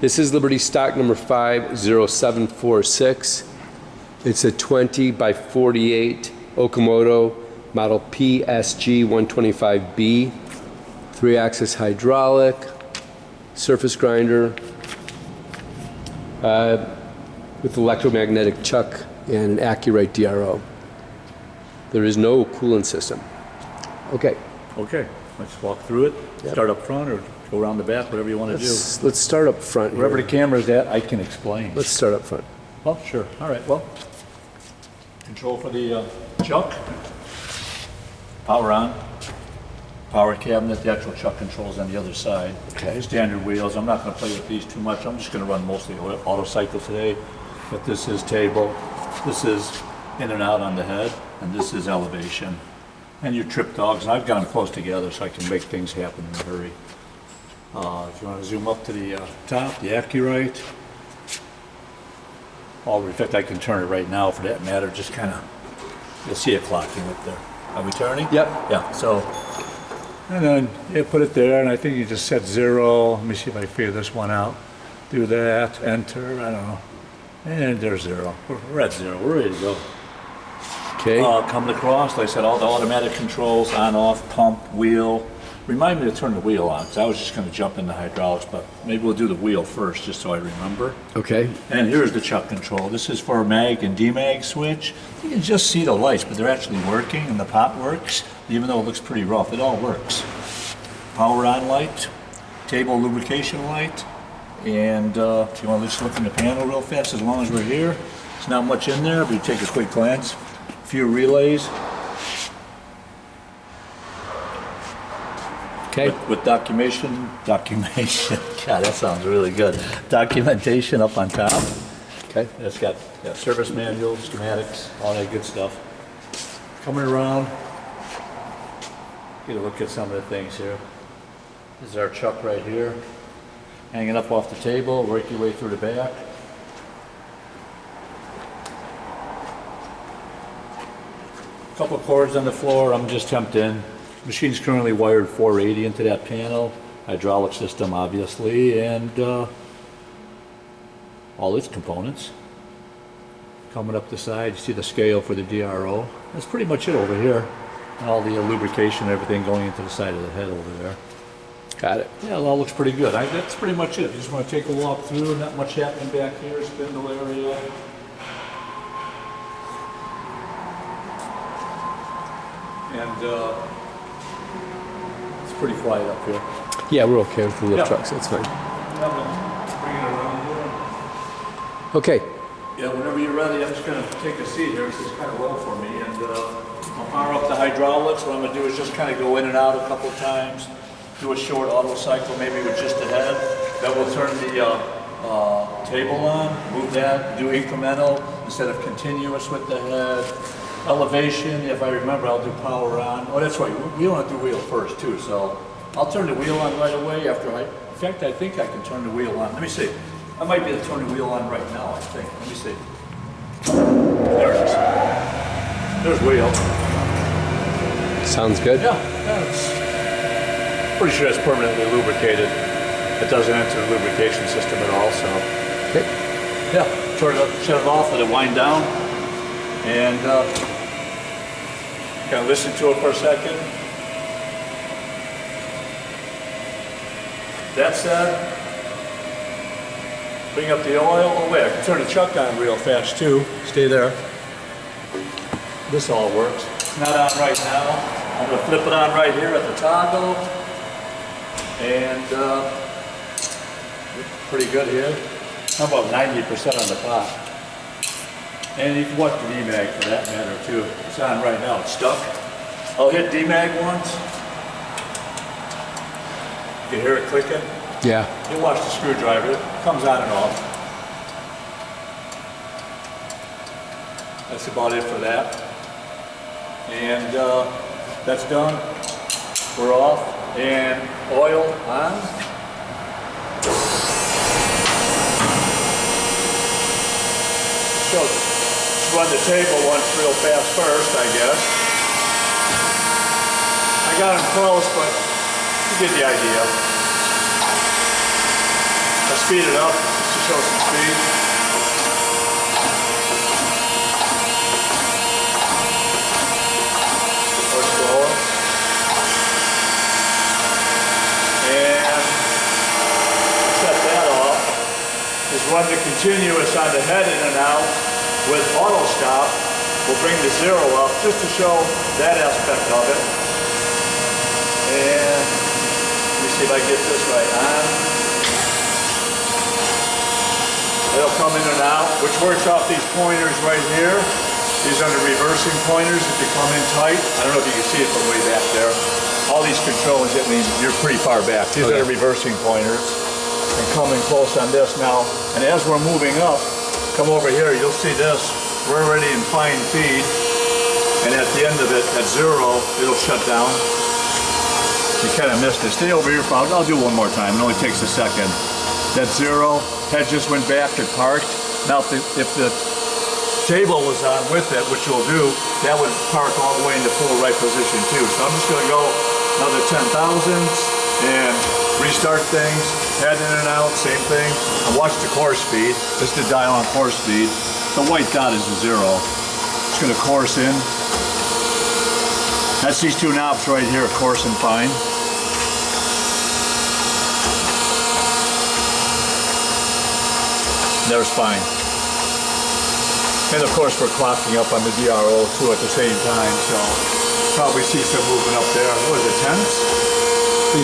This is Liberty stock number 50746. It's a 20 by 48 Okamoto model PSG-125B, 3-axis hydraulic, surface grinder, with electromagnetic chuck and an Accurite DRO. There is no coolant system. Okay. Okay, let's walk through it. Yep. Start up front or go around the back, whatever you want to do. Let's start up front. Wherever here. the camera's at, I can explain. Let's start up front. Oh, sure. All right, well, control for the chuck. Power on. Power cabinet, the actual chuck controls on the other side. Okay. Standard wheels. I'm not going to play with these too much. I'm just going to run mostly auto cycle today. But this is table. This is in and out on the head. And this is elevation. And your trip dogs. And I've got them close together so I can make things happen in a hurry. If you want to zoom up to the top, the Accurite. In fact, I can turn it right now for that matter. Just kind of, you'll see it clocking up there. Are we turning? Yep. Yeah, so, and then you put it there, and I think you just set 0. Let me see if I figure this one out. Do that, enter, I don't know. And there's 0. We're at 0, we're ready to go. Okay. Coming across, like I said, all the automatic controls, on, off, pump, wheel. Remind me to turn the wheel on, because I was just going to jump into hydraulics, but maybe we'll do the wheel first, just so I remember. Okay. And here's the chuck control. This is for a mag and demag switch. You can just see the lights, but they're actually working, and the pot works, even though it looks pretty rough. It all works. Power on light, table lubrication light, and if you want to just look in the panel real fast, as long as we're here, there's not much in there, but you take a quick glance. A few relays. Okay. With documentation, God, that sounds really good. Documentation up on top. Okay. It's got service manuals, schematics, all that good stuff. Coming around, get a look at some of the things here. This is our chuck right here. Hanging up off the table, work your way through the back. Couple cords on the floor, I'm just temped in. Machine's currently wired 480 into that panel, hydraulic system obviously, and all its components. Coming up the side, you see the scale for the DRO. That's pretty much it over here. And all the lubrication and everything going into the side of the head over there. Got it. Yeah, it all looks pretty good. That's pretty much it. You just want to take a walk through, not much happening back here, spindle area. And it's pretty quiet up here. Yeah, we're okay with the lift Yeah. trucks. That's fine. Bring it around here. Okay. Yeah, whenever you're ready, I'm just going to take a seat here. This is kind of low for me. And I'll power up the hydraulics. What I'm going to do is just kind of go in and out a couple of times. Do a short auto cycle, maybe with just the head. Then we'll turn the table on, move that, do incremental instead of continuous with the head. Elevation, if I remember, I'll do power on. Oh, that's right, we want to do wheel first too, so I'll turn the wheel on right away after in fact, I think I can turn the wheel on. Let me see. I might be able to turn the wheel on right now, I think. Let me see. There it is. There's wheel. Sounds good. Yeah, it's pretty sure it's permanently lubricated. It doesn't enter the lubrication system at all, so. Okay. Yeah, turn it up, shut it off, let it wind down. And kind of listen to it for a second. That said, bring up the oil. Oh wait, I can turn the chuck on real fast too. Stay there. This all works. It's not on right now. I'm going to flip it on right here at the toggle. And pretty good here. How about 90% on the pot? And you can watch the demag for that matter too. It's on right now, it's stuck. I'll hit demag once. You hear it clicking? Yeah. You watch the screwdriver, it comes on and off. That's about it for that. And that's done. We're off. And oil on. So run the table once real fast first, I guess. I got them close, but you get the idea. Let's speed it up just to show some speed. Or slower. And set that off. Just run the continuous on the head in and out with auto stop. We'll bring the 0 up just to show that aspect of it. And let me see if I get this right on. It'll come in and out, which works off these pointers right here. These are the reversing pointers if you come in tight. I don't know if you can see it from way back there. All these controls, I mean, you're pretty far back. These are the reversing pointers. And coming close on this now. And as we're moving up, come over here, you'll see this. We're already in fine feed, and at the end of it, at 0, it'll shut down. You kind of missed it. Stay over here, I'll do one more time. It only takes a second. That's 0. Head just went back to parked. Now, if the table was on with it, which you'll do, that would park all the way into full right position too. So I'm just going to go another 10 thousandths and restart things. Head in and out, same thing. And watch the course speed. Just to dial on course speed. The white dot is a 0. It's going to course in. That's these two knobs right here, coarse and fine. There's fine. And of course we're clocking up on the DRO too at the same time, so probably see some movement up there. What is it, tenths?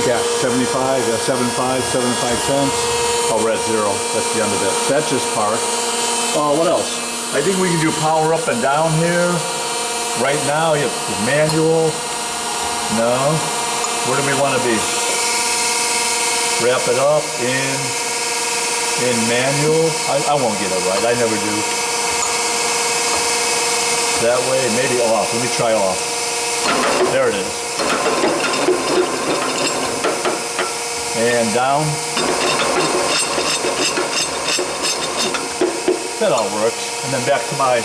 Yeah. 75, 75, 75 tenths. Oh, we're at 0. That's the end of it. That's just park. What else? I think we can do power up and down here. Right now, you have manual. No. Where do we want to be? Wrap it up in manual. I won't get it right. I never do. That way, maybe off. Let me try off. There it is. And down. That all works. And then back to my,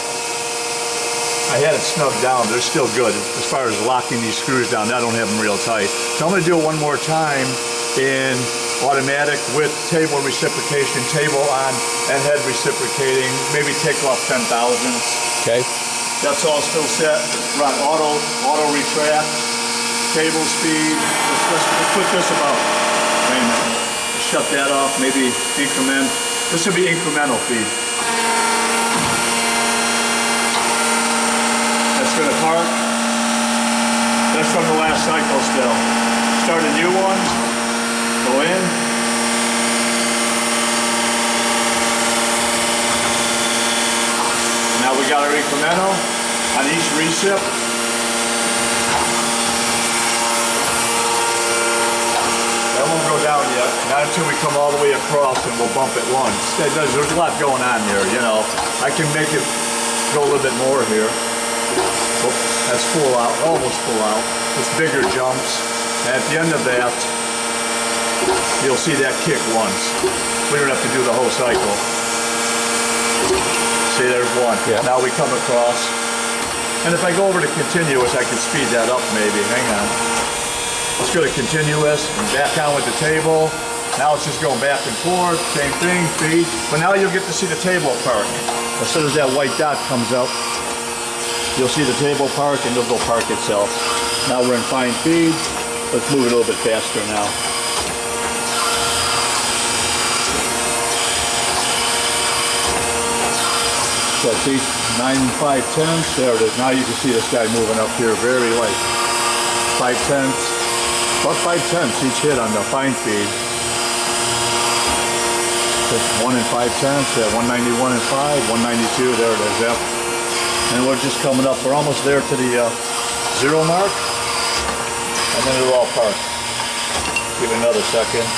I had it snugged down. They're still good as far as locking these screws down. I don't have them real tight. So I'm going to do it one more time in automatic with table reciprocation, table on and head reciprocating. Maybe take off 10 thousandths. Okay. That's all still set. Run auto retract, table speed. Let's put this about. Wait a minute. Shut that off. Maybe increment. This would be incremental feed. That's going to park. That's from the last cycle still. Start a new one. Go in. Now we got our incremental on each recip. That won't go down yet. Not until we come all the way across and we'll bump it once. There's a lot going on here, you know. I can make it go a little bit more here. Oh, that's full out, almost full out. It's bigger jumps. And at the end of that, you'll see that kick once. We don't have to do the whole cycle. See, there's one. Yeah. Now we come across. And if I go over to continuous, I can speed that up maybe. Hang on. Let's go to continuous and back on with the table. Now it's just going back and forth. Same thing, feed. But now you'll get to see the table park. As soon as that white dot comes up, you'll see the table park and it'll go park itself. Now we're in fine feed. Let's move it a little bit faster now. So see, 9 5/10. There it is. Now you can see this guy moving up here very light. 5/10. About 5/10 each hit on the fine feed. 1 and 5/10. Yeah, 191 and 5, 192. There it is. Yep. And we're just coming up. We're almost there to the 0 mark. And then it'll all park. Give it another second.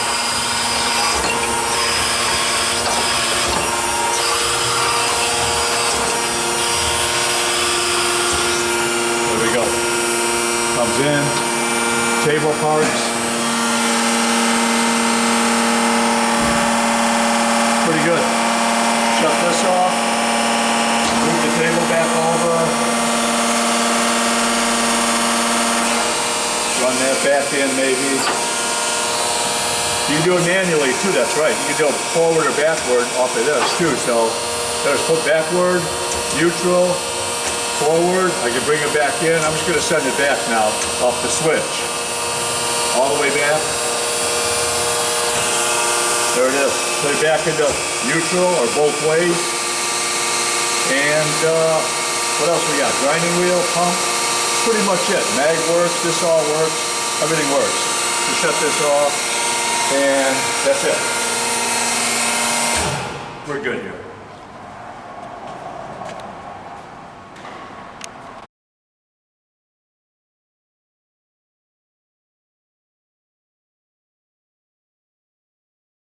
Comes in, table parks. Pretty good. Shut this off. Move the table back over. Run that back in maybe. You can do it manually too, that's right. You can do it forward or backward off of this too. So there's put backward, neutral, forward. I can bring it back in. I'm just going to send it back now off the switch. All the way back. There it is. Put it back into neutral or both ways. And what else we got? Grinding wheel, pump. Pretty much it. Mag works. This all works. Everything works. You shut this off. And that's it.